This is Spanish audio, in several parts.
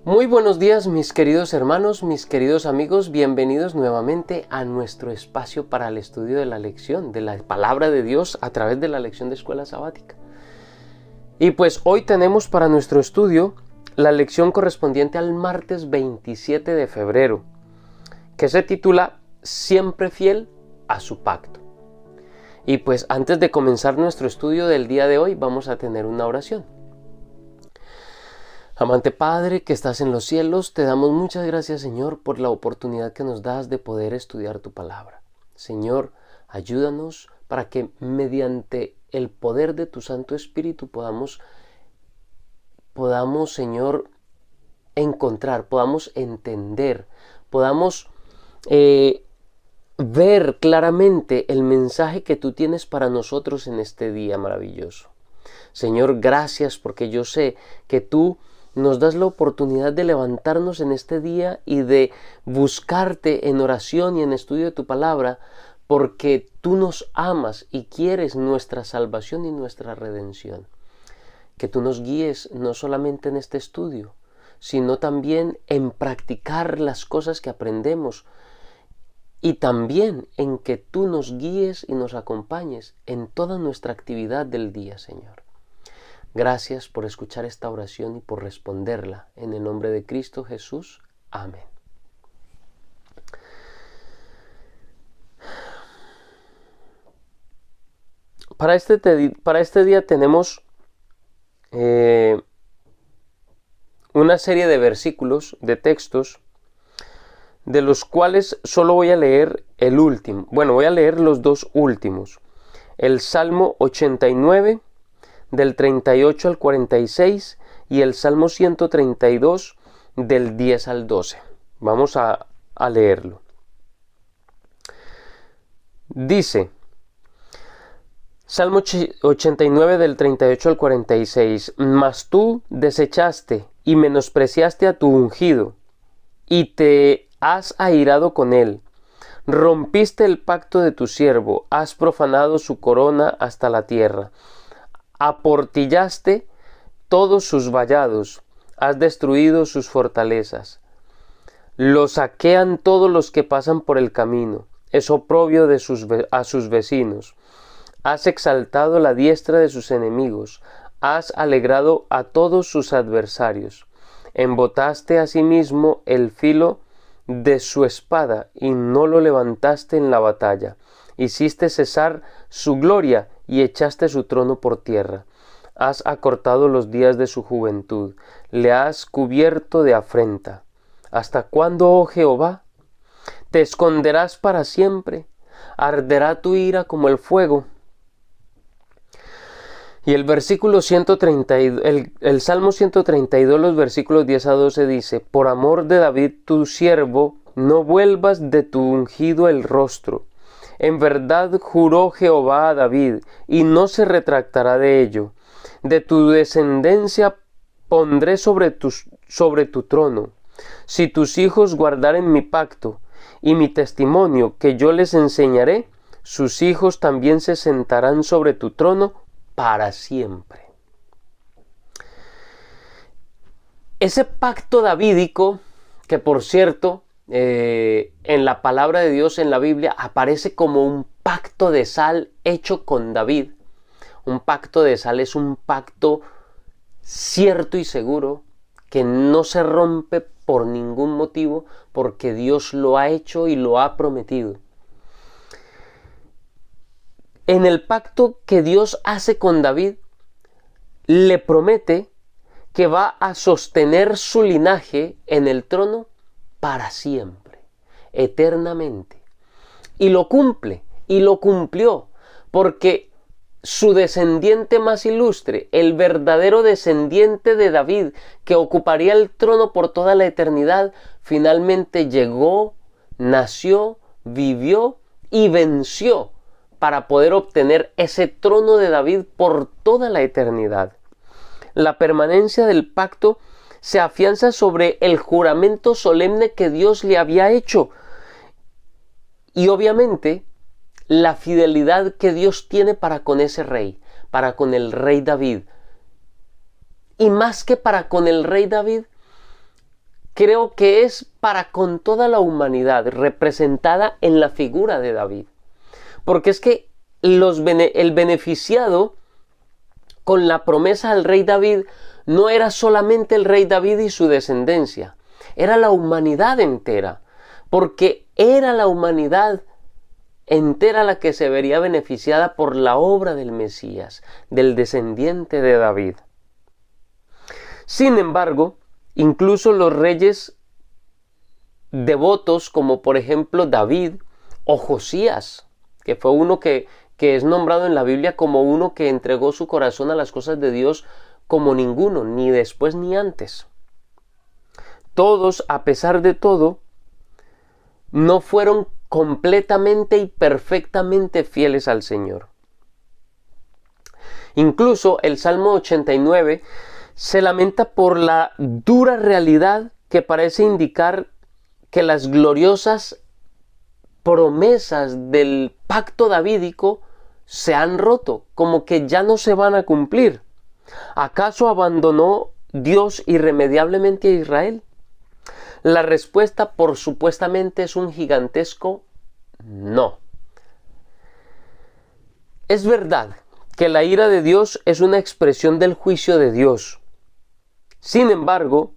Muy buenos días, mis queridos hermanos, mis queridos amigos, bienvenidos nuevamente a nuestro espacio para el estudio de la lección, de la palabra de Dios a través de la lección de escuela sabática. Y pues hoy tenemos para nuestro estudio la lección correspondiente al martes 27 de febrero, que se titula Siempre fiel a su pacto. Y pues antes de comenzar nuestro estudio del día de hoy, vamos a tener una oración. Amante Padre que estás en los cielos, te damos muchas gracias, Señor, por la oportunidad que nos das de poder estudiar tu palabra. Señor, ayúdanos para que mediante el poder de tu Santo Espíritu podamos, Señor, encontrar, podamos entender, podamos ver claramente el mensaje que tú tienes para nosotros en este día maravilloso. Señor, gracias porque yo sé que tú nos das la oportunidad de levantarnos en este día y de buscarte en oración y en estudio de tu palabra, porque tú nos amas y quieres nuestra salvación y nuestra redención. Que tú nos guíes no solamente en este estudio, sino también en practicar las cosas que aprendemos y también en que tú nos guíes y nos acompañes en toda nuestra actividad del día, Señor. Gracias por escuchar esta oración y por responderla. En el nombre de Cristo Jesús. Amén. Para este día tenemos una serie de versículos, de textos, de los cuales solo voy a leer el último. Bueno, voy a leer los dos últimos. El Salmo 89, del 38 al 46 y el Salmo 132 del 10 al 12. Vamos a leerlo. Dice, Salmo 89 del 38 al 46, mas tú desechaste y menospreciaste a tu ungido, y te has airado con él. Rompiste el pacto de tu siervo, has profanado su corona hasta la tierra. Aportillaste todos sus vallados, has destruido sus fortalezas. Lo saquean todos los que pasan por el camino, es oprobio a sus vecinos. Has exaltado la diestra de sus enemigos, has alegrado a todos sus adversarios. Embotaste asimismo el filo de su espada y no lo levantaste en la batalla. Hiciste cesar su gloria y echaste su trono por tierra. Has acortado los días de su juventud, le has cubierto de afrenta. ¿Hasta cuándo, oh Jehová? ¿Te esconderás para siempre? ¿Arderá tu ira como el fuego? Y el versículo 132, el Salmo 132, los versículos 10 a 12 dice, por amor de David tu siervo, no vuelvas de tu ungido el rostro. En verdad juró Jehová a David, y no se retractará de ello. De tu descendencia pondré sobre tu trono. Si tus hijos guardaren mi pacto y mi testimonio que yo les enseñaré, sus hijos también se sentarán sobre tu trono para siempre. Ese pacto davídico, que por cierto, en la palabra de Dios en la Biblia aparece como un pacto de sal hecho con David. Un pacto de sal es un pacto cierto y seguro que no se rompe por ningún motivo porque Dios lo ha hecho y lo ha prometido. En el pacto que Dios hace con David, le promete que va a sostener su linaje en el trono para siempre, eternamente. Y lo cumple, y lo cumplió, porque su descendiente más ilustre, el verdadero descendiente de David, que ocuparía el trono por toda la eternidad, finalmente llegó, nació, vivió y venció para poder obtener ese trono de David por toda la eternidad. La permanencia del pacto se afianza sobre el juramento solemne que Dios le había hecho. Y obviamente la fidelidad que Dios tiene para con ese rey, para con el rey David. Y más que para con el rey David, creo que es para con toda la humanidad, representada en la figura de David. Porque es que el beneficiado con la promesa al rey David no era solamente el rey David y su descendencia, era la humanidad entera, porque era la humanidad entera la que se vería beneficiada por la obra del Mesías, del descendiente de David. Sin embargo, incluso los reyes devotos, como por ejemplo David o Josías, que fue uno que es nombrado en la Biblia como uno que entregó su corazón a las cosas de Dios como ninguno, ni después ni antes. Todos, a pesar de todo, no fueron completamente y perfectamente fieles al Señor. Incluso el Salmo 89 se lamenta por la dura realidad que parece indicar que las gloriosas promesas del pacto davídico se han roto, como que ya no se van a cumplir. ¿Acaso abandonó Dios irremediablemente a Israel? La respuesta, por supuestamente, es un gigantesco no. Es verdad que la ira de Dios es una expresión del juicio de Dios. Sin embargo,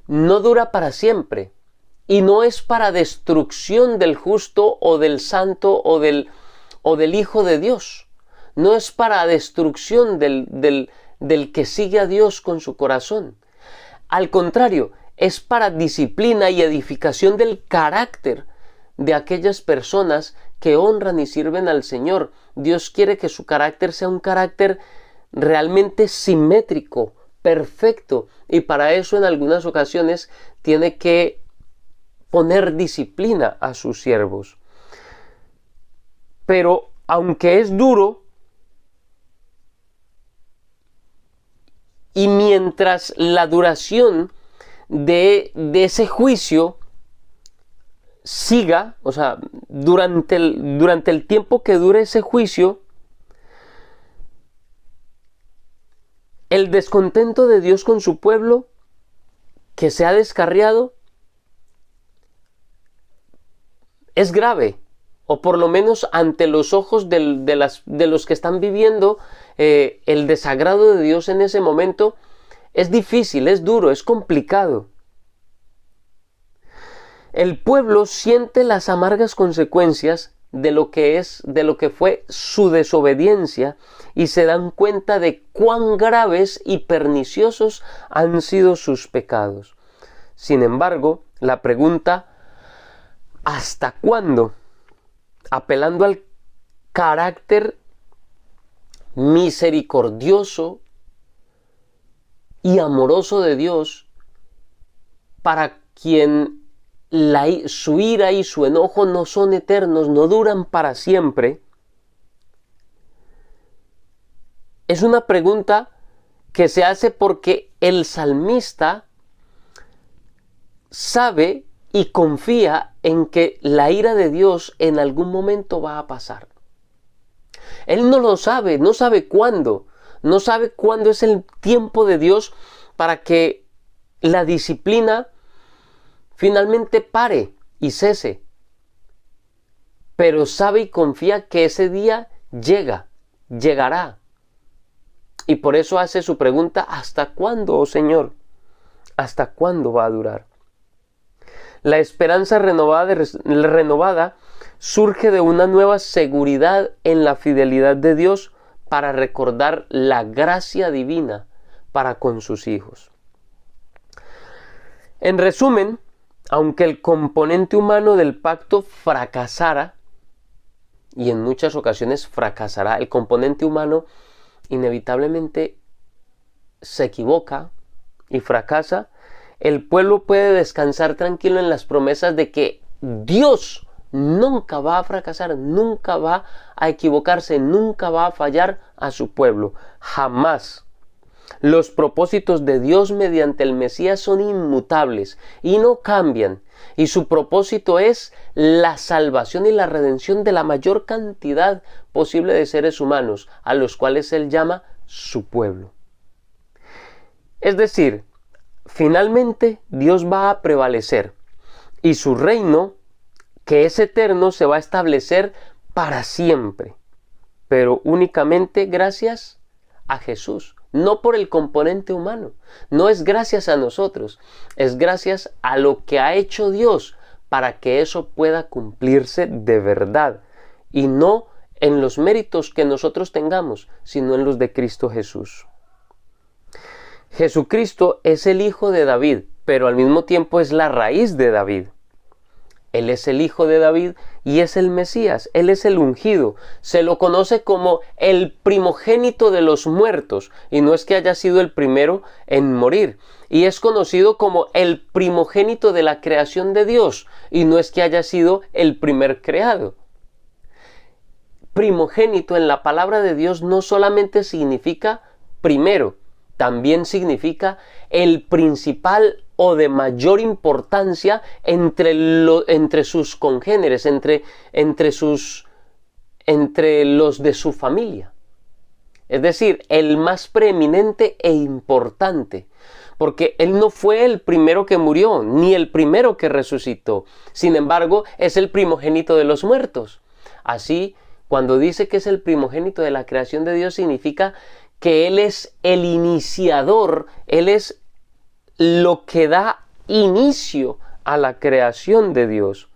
no dura para siempre y no es para destrucción del justo o del santo o del Hijo de Dios. No es para destrucción del que sigue a Dios con su corazón. Al contrario, es para disciplina y edificación del carácter de aquellas personas que honran y sirven al Señor. Dios quiere que su carácter sea un carácter realmente simétrico, perfecto, y para eso en algunas ocasiones tiene que poner disciplina a sus siervos. Pero aunque es duro, y mientras la duración de ese juicio siga, o sea, durante el tiempo que dure ese juicio, el descontento de Dios con su pueblo que se ha descarriado es grave, o por lo menos ante los ojos de los que están viviendo el desagrado de Dios en ese momento, es difícil, es duro, es complicado. El pueblo siente las amargas consecuencias de lo que fue su desobediencia y se dan cuenta de cuán graves y perniciosos han sido sus pecados. Sin embargo, la pregunta ¿hasta cuándo? Apelando al carácter misericordioso y amoroso de Dios, para quien su ira y su enojo no son eternos, no duran para siempre, es una pregunta que se hace porque el salmista sabe y confía en que la ira de Dios en algún momento va a pasar. Él no lo sabe, no sabe cuándo, no sabe cuándo es el tiempo de Dios para que la disciplina finalmente pare y cese. Pero sabe y confía que ese día llegará. Y por eso hace su pregunta, ¿hasta cuándo, oh Señor? ¿Hasta cuándo va a durar? La esperanza renovada surge de una nueva seguridad en la fidelidad de Dios para recordar la gracia divina para con sus hijos. En resumen, aunque el componente humano del pacto fracasara, y en muchas ocasiones fracasará, el componente humano inevitablemente se equivoca y fracasa, el pueblo puede descansar tranquilo en las promesas de que Dios nunca va a fracasar, nunca va a equivocarse, nunca va a fallar a su pueblo, jamás. Los propósitos de Dios mediante el Mesías son inmutables y no cambian, y su propósito es la salvación y la redención de la mayor cantidad posible de seres humanos, a los cuales Él llama su pueblo. Es decir, finalmente Dios va a prevalecer y su reino, que es eterno, se va a establecer para siempre, pero únicamente gracias a Jesús, no por el componente humano, no es gracias a nosotros, es gracias a lo que ha hecho Dios para que eso pueda cumplirse de verdad y no en los méritos que nosotros tengamos, sino en los de Cristo Jesús. Jesucristo es el hijo de David, pero al mismo tiempo es la raíz de David. Él es el hijo de David y es el Mesías, Él es el ungido. Se lo conoce como el primogénito de los muertos, y no es que haya sido el primero en morir. Y es conocido como el primogénito de la creación de Dios, y no es que haya sido el primer creado. Primogénito en la palabra de Dios no solamente significa primero, también significa el principal o de mayor importancia entre sus congéneres, entre los de su familia. Es decir, el más preeminente e importante, porque Él no fue el primero que murió, ni el primero que resucitó. Sin embargo, es el primogénito de los muertos. Así, cuando dice que es el primogénito de la creación de Dios, significa que Él es el iniciador, Él es lo que da inicio a la creación de Dios.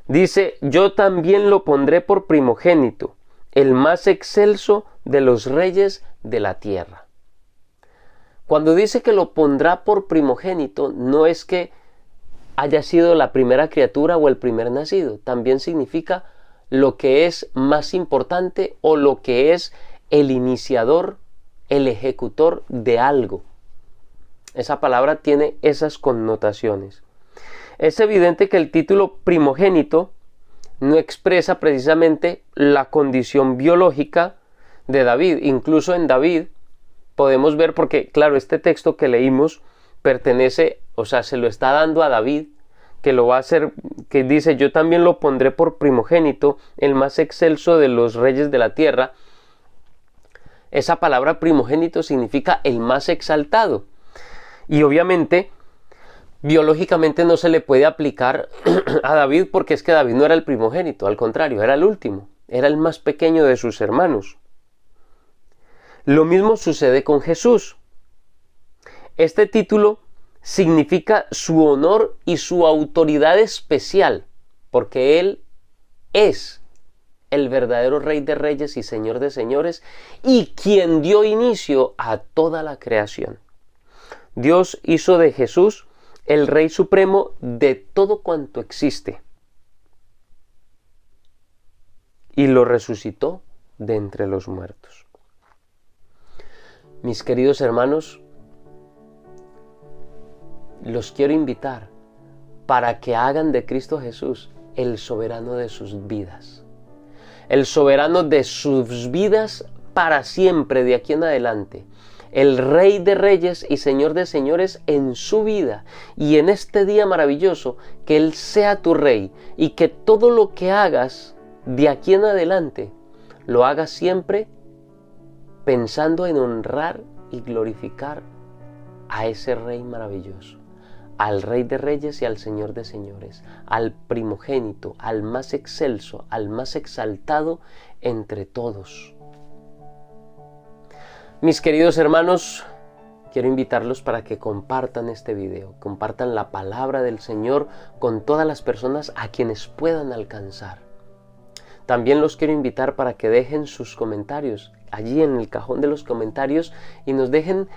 Dice, yo también lo pondré por primogénito, el más excelso de los reyes de la tierra. Cuando dice que lo pondrá por primogénito, no es que haya sido la primera criatura o el primer nacido, también significa lo que es más importante o lo que es el iniciador, el ejecutor de algo. Esa palabra tiene esas connotaciones. Es evidente que el título primogénito no expresa precisamente la condición biológica de David. Incluso en David podemos ver, porque claro, este texto que leímos pertenece, o sea, se lo está dando a David, que lo va a hacer, que dice, yo también lo pondré por primogénito, el más excelso de los reyes de la tierra. Esa palabra primogénito significa el más exaltado. Y obviamente, biológicamente no se le puede aplicar a David, porque es que David no era el primogénito, al contrario, era el último, era el más pequeño de sus hermanos. Lo mismo sucede con Jesús. Este título significa su honor y su autoridad especial, porque Él es el verdadero Rey de Reyes y Señor de Señores, y quien dio inicio a toda la creación. Dios hizo de Jesús el Rey Supremo de todo cuanto existe, y lo resucitó de entre los muertos. Mis queridos hermanos, los quiero invitar para que hagan de Cristo Jesús el soberano de sus vidas. El soberano de sus vidas para siempre, de aquí en adelante. El Rey de Reyes y Señor de Señores en su vida. Y en este día maravilloso, que Él sea tu Rey. Y que todo lo que hagas de aquí en adelante, lo hagas siempre pensando en honrar y glorificar a ese Rey maravilloso. Al Rey de Reyes y al Señor de Señores, al primogénito, al más excelso, al más exaltado entre todos. Mis queridos hermanos, quiero invitarlos para que compartan este video, compartan la palabra del Señor con todas las personas a quienes puedan alcanzar. También los quiero invitar para que dejen sus comentarios allí en el cajón de los comentarios y nos dejen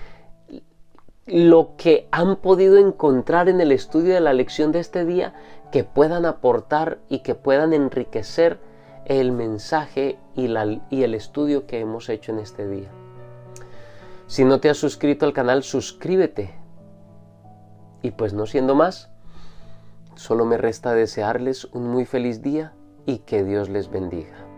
lo que han podido encontrar en el estudio de la lección de este día, que puedan aportar y que puedan enriquecer el mensaje y el estudio que hemos hecho en este día. Si no te has suscrito al canal, suscríbete. Y pues no siendo más, solo me resta desearles un muy feliz día y que Dios les bendiga.